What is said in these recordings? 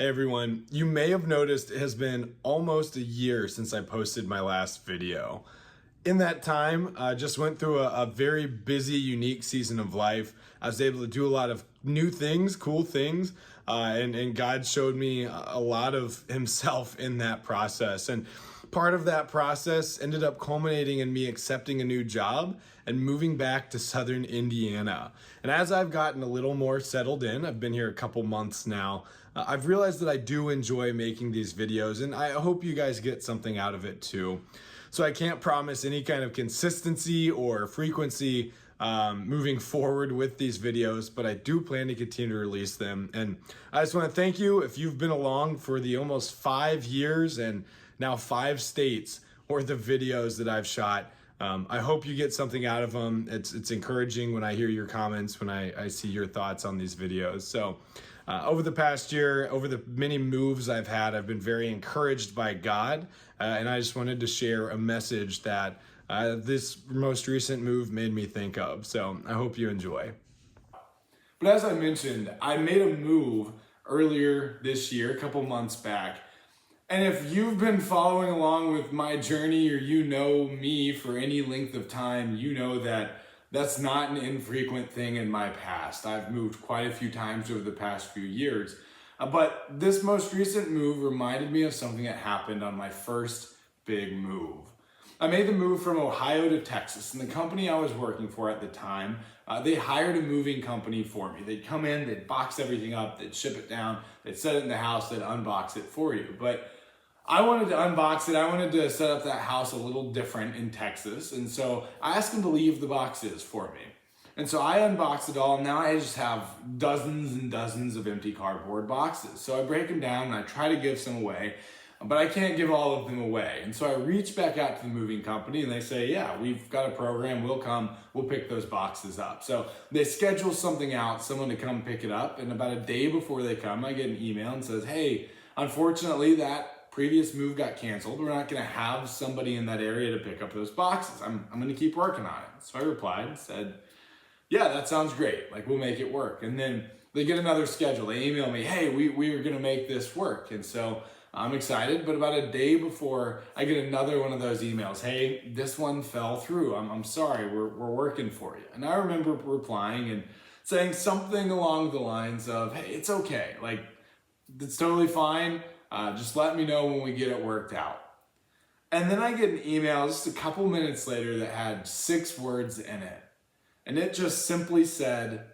Hey everyone, you may have noticed it has been almost a year since I posted my last video. In that time, I just went through a very busy, unique season of life. I was able to do a lot of new things, cool things, and God showed me a lot of himself in that process. And part of that process ended up culminating in me accepting a new job and moving back to Southern Indiana. And as I've gotten a little more settled in, I've been here a couple months now, I've realized that I do enjoy making these videos, and I hope you guys get something out of it too. So I can't promise any kind of consistency or frequency moving forward with these videos, but I do plan to continue to release them. And I just want to thank you if you've been along for the almost 5 years and now 5 states worth of videos that I've shot. I hope you get something out of them. It's encouraging when I hear your comments, when I see your thoughts on these videos. So over the past year, over the many moves I've had, I've been very encouraged by God. And I just wanted to share a message that this most recent move made me think of. So I hope you enjoy. But as I mentioned, I made a move earlier this year, a couple months back. And if you've been following along with my journey, or you know me for any length of time, you know that that's not an infrequent thing in my past. I've moved quite a few times over the past few years. But this most recent move reminded me of something that happened on my first big move. I made the move from Ohio to Texas, and the company I was working for at the time, they hired a moving company for me. They'd come in, they'd box everything up, they'd ship it down, they'd set it in the house, they'd unbox it for you. But I wanted to unbox it. I wanted to set up that house a little different in Texas. And so I asked them to leave the boxes for me. And so I unboxed it all. And now I just have dozens and dozens of empty cardboard boxes. So I break them down and I try to give some away, but I can't give all of them away. And so I reach back out to the moving company and they say, yeah, we've got a program. We'll come, we'll pick those boxes up. So they schedule something out, someone to come pick it up. And about a day before they come, I get an email and says, hey, unfortunately that previous move got canceled. We're not going to have somebody in that area to pick up those boxes. I'm going to keep working on it. So I replied and said, yeah, that sounds great. Like, we'll make it work. And then they get another schedule. They email me, hey, we are going to make this work. And so I'm excited. But about a day before, I get another one of those emails. Hey, this one fell through. I'm sorry. We're working for you. And I remember replying and saying something along the lines of, hey, it's okay. Like, it's totally fine. Just let me know when we get it worked out. And then I get an email just a couple minutes later that had 6 words in it. And it just simply said,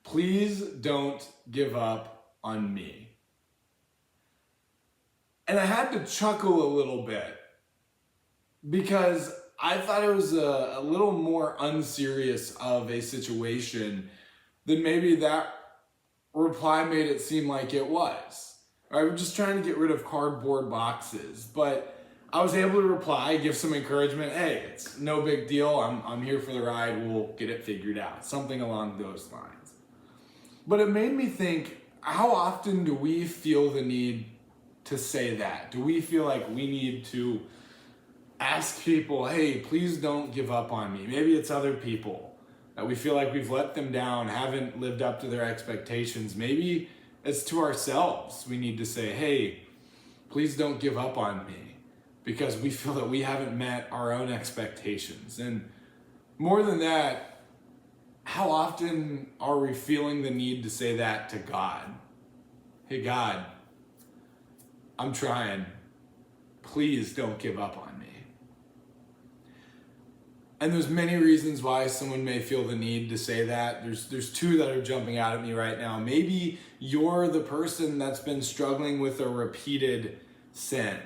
please don't give up on me. And I had to chuckle a little bit because I thought it was a little more unserious of a situation than maybe that reply made it seem like it was. I was just trying to get rid of cardboard boxes, but I was able to reply, give some encouragement. Hey, it's no big deal. I'm here for the ride. We'll get it figured out. Something along those lines. But it made me think, how often do we feel the need to say that? Do we feel like we need to ask people, hey, please don't give up on me? Maybe it's other people that we feel like we've let them down, haven't lived up to their expectations. Maybe it's to ourselves. We need to say, hey, please don't give up on me, because we feel that we haven't met our own expectations. And more than that, how often are we feeling the need to say that to God? Hey, God, I'm trying. Please don't give up on me. And there's many reasons why someone may feel the need to say that. There's 2 that are jumping out at me right now. Maybe you're the person that's been struggling with a repeated sin,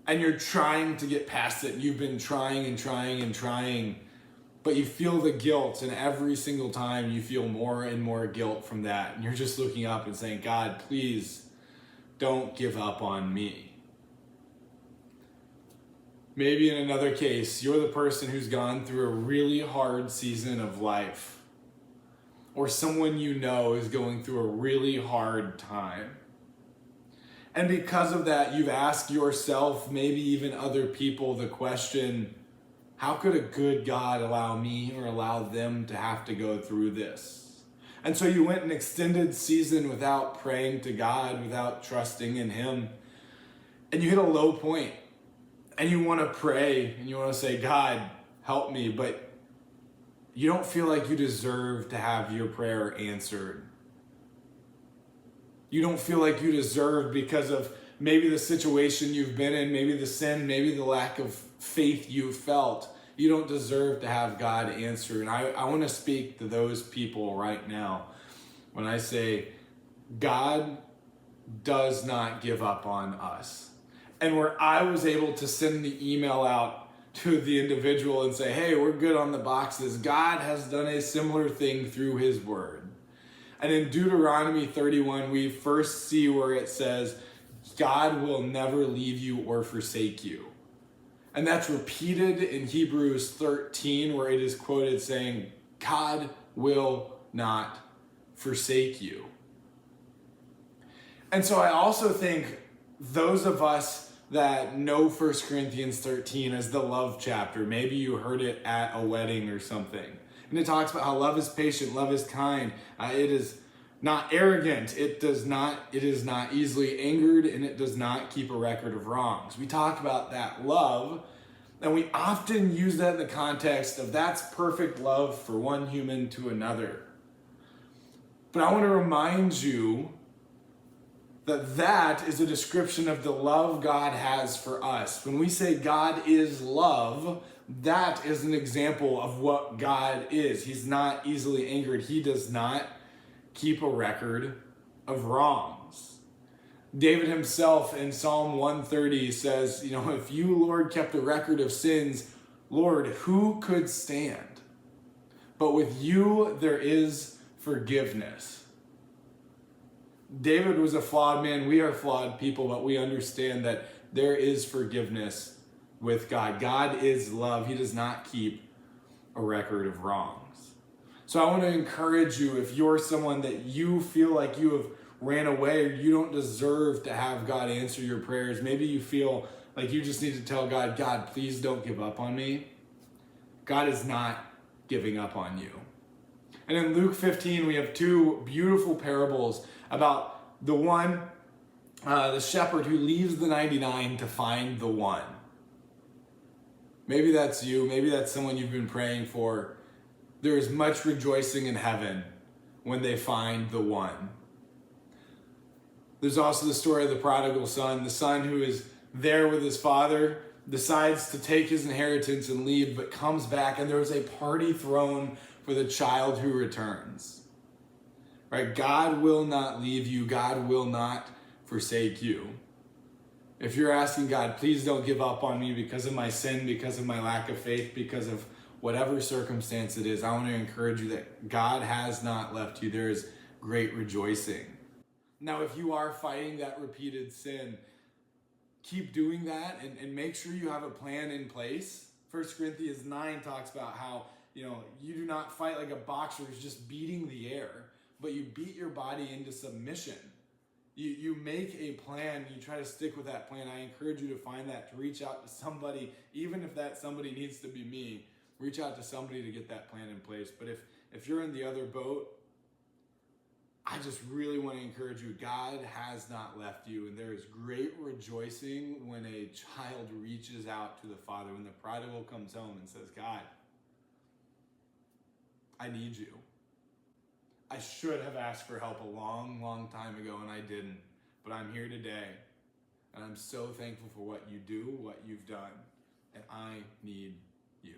and you're trying to get past it. You've been trying and trying and trying, but you feel the guilt, and every single time you feel more and more guilt from that. And you're just looking up and saying, God, please don't give up on me. Maybe in another case, you're the person who's gone through a really hard season of life, or someone you know is going through a really hard time. And because of that, you've asked yourself, maybe even other people, the question, how could a good God allow me or allow them to have to go through this? And so you went an extended season without praying to God, without trusting in him. And you hit a low point. And you want to pray and you want to say, God, help me. But you don't feel like you deserve to have your prayer answered. You don't feel like you deserve because of maybe the situation you've been in, maybe the sin, maybe the lack of faith you've felt. You don't deserve to have God answer. And I want to speak to those people right now when I say God does not give up on us. And where I was able to send the email out to the individual and say, hey, we're good on the boxes, God has done a similar thing through his word. And in Deuteronomy 31, we first see where it says, God will never leave you or forsake you. And that's repeated in Hebrews 13, where it is quoted saying, God will not forsake you. And so I also think those of us that know 1 Corinthians 13 as the love chapter, maybe you heard it at a wedding or something. And it talks about how love is patient, love is kind, it is not arrogant, it is not easily angered, and it does not keep a record of wrongs. We talk about that love, and we often use that in the context of that's perfect love for one human to another. But I want to remind you that that is a description of the love God has for us. When we say God is love, that is an example of what God is. He's not easily angered. He does not keep a record of wrongs. David himself in Psalm 130 says, if you, Lord, kept a record of sins, Lord, who could stand? But with you there is forgiveness. David was a flawed man. We are flawed people, but we understand that there is forgiveness with God. God is love. He does not keep a record of wrongs. So I want to encourage you, if you're someone that you feel like you have ran away or you don't deserve to have God answer your prayers, maybe you feel like you just need to tell God, God, please don't give up on me. God is not giving up on you. And in Luke 15, we have two beautiful parables about the one, the shepherd who leaves the 99 to find the one. Maybe that's you. Maybe that's someone you've been praying for. There is much rejoicing in heaven when they find the one. There's also the story of the prodigal son, the son who is there with his father, decides to take his inheritance and leave, but comes back, and there is a party thrown for the child who returns. Right? God will not leave you. God will not forsake you. If you're asking God, please don't give up on me because of my sin, because of my lack of faith, because of whatever circumstance it is, I want to encourage you that God has not left you. There is great rejoicing. Now, if you are fighting that repeated sin, keep doing that and make sure you have a plan in place. 1 Corinthians 9 talks about how, you do not fight like a boxer who's just beating the air, but you beat your body into submission. You make a plan, you try to stick with that plan. I encourage you to find that, to reach out to somebody, even if that somebody needs to be me. Reach out to somebody to get that plan in place. But if you're in the other boat, I just really want to encourage you, God has not left you, and there is great rejoicing when a child reaches out to the Father, when the prodigal comes home and says, God, I need you. I should have asked for help a long, long time ago, and I didn't, but I'm here today, and I'm so thankful for what you do, what you've done, and I need you.